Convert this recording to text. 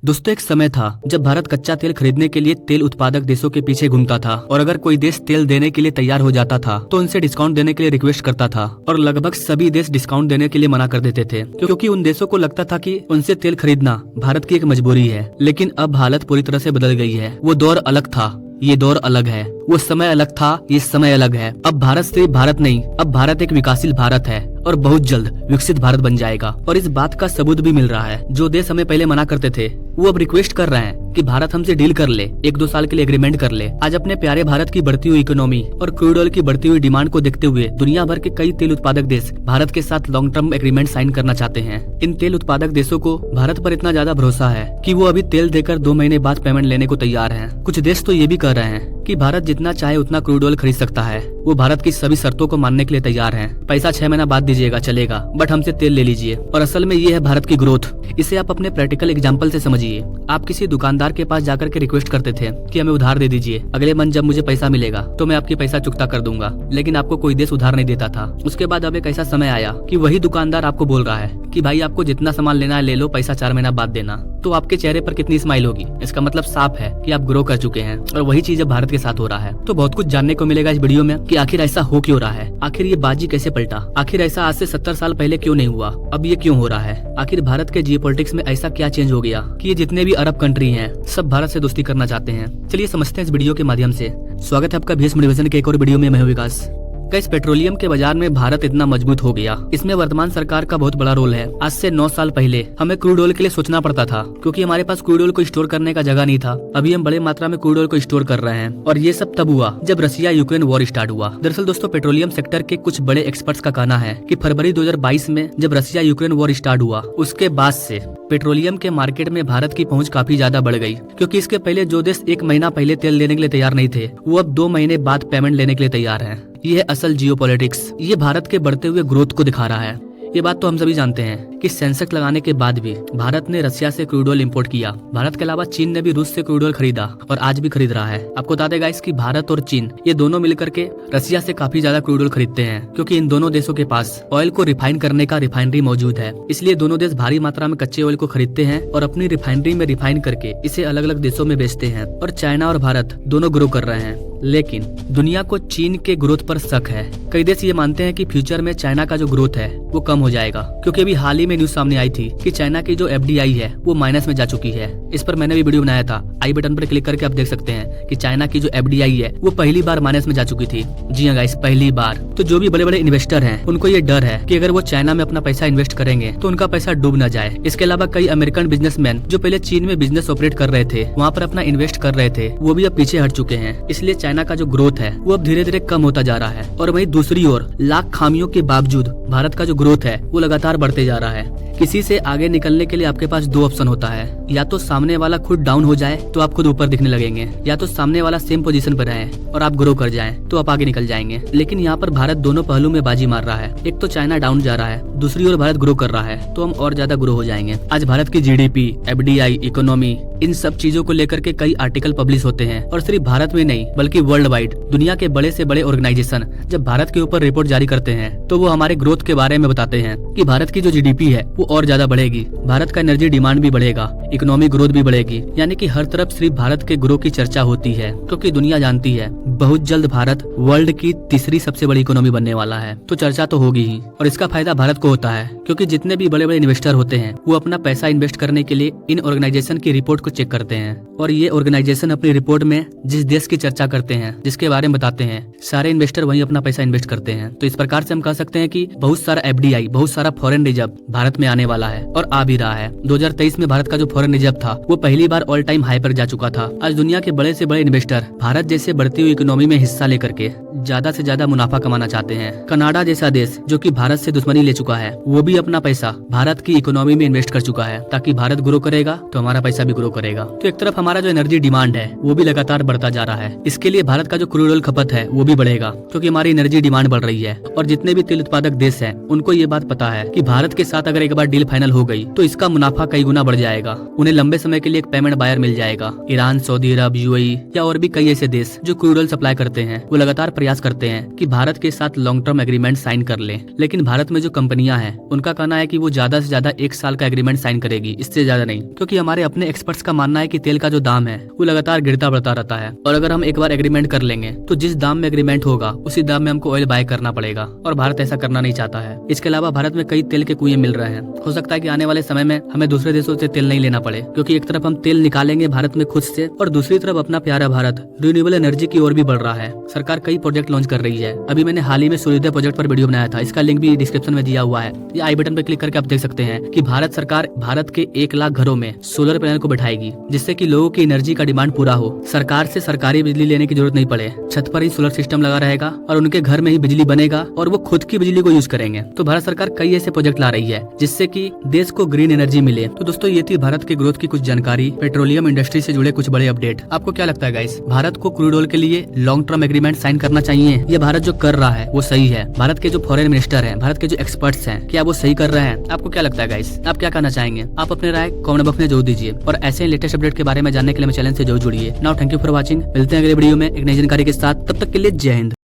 दोस्तों एक समय था जब भारत कच्चा तेल खरीदने के लिए तेल उत्पादक देशों के पीछे घूमता था और अगर कोई देश तेल देने के लिए तैयार हो जाता था तो उनसे डिस्काउंट देने के लिए रिक्वेस्ट करता था और लगभग सभी देश डिस्काउंट देने के लिए मना कर देते थे क्योंकि उन देशों को लगता था कि उनसे तेल खरीदना भारत की एक मजबूरी है। लेकिन अब हालत पूरी तरह से बदल गई है। वो दौर अलग था, ये दौर अलग है। वो समय अलग था, ये समय अलग है। अब भारत सिर्फ भारत नहीं, अब भारत एक विकासशील भारत है और बहुत जल्द विकसित भारत बन जाएगा। और इस बात का सबूत भी मिल रहा है। जो देश हमें पहले मना करते थे वो अब रिक्वेस्ट कर रहे हैं कि भारत हमसे डील कर ले, 1-2 साल के लिए एग्रीमेंट कर ले। आज अपने प्यारे भारत की बढ़ती हुई इकोनॉमी और क्रूड ऑयल की बढ़ती हुई डिमांड को देखते हुए दुनिया भर के कई तेल उत्पादक देश भारत के साथ लॉन्ग टर्म एग्रीमेंट साइन करना चाहते हैं। इन तेल उत्पादक देशों को भारत पर इतना ज्यादा भरोसा है कि वो अभी तेल देकर 2 महीने बाद पेमेंट लेने को तैयार हैं। कुछ देश तो ये भी कह रहे हैं कि भारत जितना चाहे उतना क्रूड ऑयल खरीद सकता है। वो भारत की सभी शर्तों को मानने के लिए तैयार हैं। पैसा 6 महीना बाद दीजिएगा चलेगा, बट हमसे तेल ले लीजिए। और असल में ये है भारत की ग्रोथ। इसे आप अपने प्रैक्टिकल एग्जांपल से समझिए। आप किसी दुकानदार के पास जाकर के रिक्वेस्ट करते थे कि हमें उधार दे दीजिए, अगले मंथ जब मुझे पैसा मिलेगा तो मैं आपकी पैसा चुकता कर दूंगा। लेकिन आपको कोई देश उधार नहीं देता था। उसके बाद अब एक ऐसा समय आया कि वही दुकानदार आपको बोल रहा है कि भाई आपको जितना सामान लेना है ले लो, पैसा 4 महीना बाद देना। तो आपके चेहरे पर कितनी स्माइल होगी। इसका मतलब साफ है कि आप ग्रो कर चुके हैं और वही चीज अब भारत के साथ हो रहा है। तो बहुत कुछ जानने को मिलेगा इस वीडियो में कि आखिर ऐसा हो क्यों रहा है, आखिर ये बाजी कैसे पलटा, आखिर ऐसा आज से 70 साल पहले क्यों नहीं हुआ, अब ये क्यों हो रहा है, आखिर भारत के जियोपॉलिटिक्स में ऐसा क्या चेंज हो गया कि ये जितने भी अरब कंट्री हैं सब भारत से दोस्ती करना चाहते हैं। चलिए समझते हैं इस वीडियो के माध्यम से। स्वागत है आपका VS मोटिवेशन के एक और वीडियो में। मैं हूं विकास। इस पेट्रोलियम के बाजार में भारत इतना मजबूत हो गया, इसमें वर्तमान सरकार का बहुत बड़ा रोल है। आज से 9 साल पहले हमें क्रूड ऑयल के लिए सोचना पड़ता था क्योंकि हमारे पास क्रूड ऑयल को स्टोर करने का जगह नहीं था। अभी हम बड़े मात्रा में क्रूड ऑयल को स्टोर कर रहे हैं और ये सब तब हुआ जब रसिया यूक्रेन वॉर स्टार्ट हुआ। दरअसल दोस्तों पेट्रोलियम सेक्टर के कुछ बड़े एक्सपर्ट्स का कहना है कि फरवरी 2022 में जब रसिया यूक्रेन वॉर स्टार्ट हुआ उसके बाद से पेट्रोलियम के मार्केट में भारत की पहुंच काफी ज्यादा बढ़ गई। क्योंकि इसके पहले जो देश 1 महीना पहले तेल देने के लिए तैयार नहीं थे वो अब 2 महीने बाद पेमेंट लेने के लिए तैयार हैं। ये है असल जियोपॉलिटिक्स। ये भारत के बढ़ते हुए ग्रोथ को दिखा रहा है। ये बात तो हम सभी जानते हैं कि सेंसेक्स लगाने के बाद भी भारत ने रसिया से क्रूड ऑयल इंपोर्ट किया। भारत के अलावा चीन ने भी रूस से क्रूड ऑयल खरीदा और आज भी खरीद रहा है। आपको बता देगा इसकी भारत और चीन ये दोनों मिलकर के रसिया से काफी ज्यादा क्रूड ऑयल खरीदते हैं क्योंकि इन दोनों देशों के पास ऑयल को रिफाइन करने का रिफाइनरी मौजूद है। इसलिए दोनों देश भारी मात्रा में कच्चे ऑयल को खरीदते हैं और अपनी रिफाइनरी में रिफाइन करके इसे अलग अलग देशों में बेचते हैं। और चाइना और भारत दोनों ग्रो कर रहे हैं। लेकिन दुनिया को चीन के ग्रोथ पर शक है। कई देश ये मानते हैं कि फ्यूचर में चाइना का जो ग्रोथ है वो कम हो जाएगा क्योंकि अभी हाल ही में न्यूज सामने आई थी कि चाइना की जो FDI है वो माइनस में जा चुकी है। इस पर मैंने भी वीडियो बनाया था, आई बटन पर क्लिक करके आप देख सकते हैं कि चाइना की जो FDI है वो पहली बार माइनस में जा चुकी थी। जी हाँ गाइस, पहली बार। तो जो भी बड़े बड़े इन्वेस्टर हैं उनको ये डर है कि अगर वो चाइना में अपना पैसा इन्वेस्ट करेंगे तो उनका पैसा डूब न जाए। इसके अलावा कई अमेरिकन बिजनेसमैन जो पहले चीन में बिजनेस ऑपरेट कर रहे थे, वहाँ पर अपना इन्वेस्ट कर रहे थे, वो भी अब पीछे हट चुके हैं। इसलिए चाइना का जो ग्रोथ है वो अब धीरे धीरे कम होता जा रहा है। और वहीं दूसरी ओर लाख खामियों के बावजूद भारत का जो ग्रोथ है वो लगातार बढ़ते जा रहा है। किसी से आगे निकलने के लिए आपके पास 2 ऑप्शन होता है, या तो सामने वाला खुद डाउन हो जाए तो आप खुद ऊपर दिखने लगेंगे, या तो सामने वाला सेम पोजीशन पर रहे और आप ग्रो कर जाएं तो आप आगे निकल जाएंगे। लेकिन यहाँ पर भारत दोनों पहलू में बाजी मार रहा है। एक तो चाइना डाउन जा रहा है, दूसरी ओर भारत ग्रो कर रहा है, तो हम और ज्यादा ग्रो हो जाएंगे। आज भारत की GDP, FDI, इकोनॉमी, इन सब चीजों को लेकर के कई आर्टिकल पब्लिश होते हैं और सिर्फ भारत में नहीं बल्कि वर्ल्ड वाइड दुनिया के बड़े से बड़े ऑर्गेनाइजेशन जब भारत के ऊपर रिपोर्ट जारी करते हैं तो वो हमारे ग्रोथ के बारे में बताते हैं कि भारत की जो GDP है वो और ज्यादा बढ़ेगी, भारत का एनर्जी डिमांड भी बढ़ेगा, इकोनॉमिक ग्रोथ भी बढ़ेगी। यानी कि हर तरफ सिर्फ भारत के ग्रो की चर्चा होती है क्योंकि दुनिया जानती है बहुत जल्द भारत वर्ल्ड की तीसरी सबसे बड़ी इकोनॉमी बनने वाला है। तो चर्चा तो होगी ही और इसका फायदा भारत को होता है क्योंकि जितने भी बड़े बड़े इन्वेस्टर होते हैं वो अपना पैसा इन्वेस्ट करने के लिए इन ऑर्गेनाइजेशन की रिपोर्ट को चेक करते हैं और ये ऑर्गेनाइजेशन अपनी रिपोर्ट में जिस देश की चर्चा करते हैं, जिसके बारे में बताते हैं, सारे इन्वेस्टर वहीं अपना पैसा इन्वेस्ट करते हैं। तो इस प्रकार से हम कह सकते हैं कि बहुत सारा FDI, बहुत सारा फॉरेन रिजर्व भारत में आने वाला है और आ भी रहा है। 2023 में भारत का जो फॉरेन रिजर्व था वो पहली बार ऑल टाइम हाई पर जा चुका था। आज दुनिया के बड़े से बड़े इन्वेस्टर भारत जैसे बढ़ती हुई इकोनॉमी में हिस्सा लेकर के ज्यादा से ज्यादा मुनाफा कमाना चाहते हैं। कनाडा जैसा देश जो कि भारत से दुश्मनी ले चुका है वो भी अपना पैसा भारत की इकोनॉमी में इन्वेस्ट कर चुका है ताकि भारत ग्रो करेगा तो हमारा पैसा भी ग्रो करेगा। तो एक तरफ हमारे हमारा जो एनर्जी डिमांड है वो भी लगातार बढ़ता जा रहा है। इसके लिए भारत का जो क्रूड ऑयल खपत है वो भी बढ़ेगा, क्योंकि हमारी एनर्जी डिमांड बढ़ रही है। और जितने भी तेल उत्पादक देश हैं उनको ये बात पता है कि भारत के साथ अगर एक बार डील फाइनल हो गई तो इसका मुनाफा कई गुना बढ़ जाएगा। उन्हें लंबे समय के लिए एक पेमेंट बायर मिल जाएगा। ईरान, सऊदी अरब, यूएई या और भी कई ऐसे देश जो क्रूड ऑयल सप्लाई करते हैं वो लगातार प्रयास करते हैं कि भारत के साथ लॉन्ग टर्म एग्रीमेंट साइन कर लें। लेकिन भारत में जो कंपनियां हैं उनका कहना है कि वो ज्यादा से ज्यादा 1 साल का एग्रीमेंट साइन करेगी, इससे ज्यादा नहीं, क्योंकि हमारे अपने एक्सपर्ट्स का मानना है कि तेल का जो दाम है वो लगातार गिरता बढ़ता रहता है। और अगर हम एक बार एग्रीमेंट कर लेंगे तो जिस दाम में एग्रीमेंट होगा उसी दाम में हमको ऑयल बाय करना पड़ेगा, और भारत ऐसा करना नहीं चाहता है। इसके अलावा भारत में कई तेल के कुएं मिल रहे हैं। हो सकता है कि आने वाले समय में हमें दूसरे देशों से तेल नहीं लेना पड़े, क्योंकि एक तरफ हम तेल निकालेंगे भारत में खुद से और दूसरी तरफ अपना प्यारा भारत रिन्यूएबल एनर्जी की ओर भी बढ़ रहा है। सरकार कई प्रोजेक्ट लॉन्च कर रही है। अभी मैंने हाल ही में सूर्योदय प्रोजेक्ट पर वीडियो बनाया था, इसका लिंक भी डिस्क्रिप्शन में दिया हुआ है, या आई बटन पर क्लिक करके आप देख सकते हैं कि भारत सरकार भारत के 1 लाख घरों में सोलर पैनल को बैठाएगी, जिससे कि लोगों की एनर्जी का डिमांड पूरा हो। सरकार से सरकारी बिजली लेने की जरूरत नहीं पड़े, छत पर ही सोलर सिस्टम लगा रहेगा और उनके घर में ही बिजली बनेगा और वो खुद की बिजली को यूज करेंगे। तो भारत सरकार कई ऐसे प्रोजेक्ट ला रही है जिससे कि देश को ग्रीन एनर्जी मिले। तो दोस्तों ये थी भारत के ग्रोथ की कुछ जानकारी, पेट्रोलियम इंडस्ट्री से जुड़े कुछ बड़े अपडेट। आपको क्या लगता है गाइस, भारत को क्रूड ऑयल के लिए लॉन्ग टर्म एग्रीमेंट साइन करना चाहिए? या भारत जो कर रहा है वो सही है? भारत के जो फॉरेन मिनिस्टर हैं, भारत के जो एक्सपर्ट्स हैं, क्या वो सही कर रहे हैं? आपको क्या लगता है गाइस, आप क्या कहना चाहेंगे? आप अपने राय कमेंट बॉक्स में जरूर दीजिए और ऐसे लेटेस्ट अपडेट के बारे में जानने के लिए मेरे चैनल से जरूर जुड़िए। Now thank you for watching. मिलते हैं अगले वीडियो में एक नई जानकारी के साथ, तब तक के लिए जय हिंद।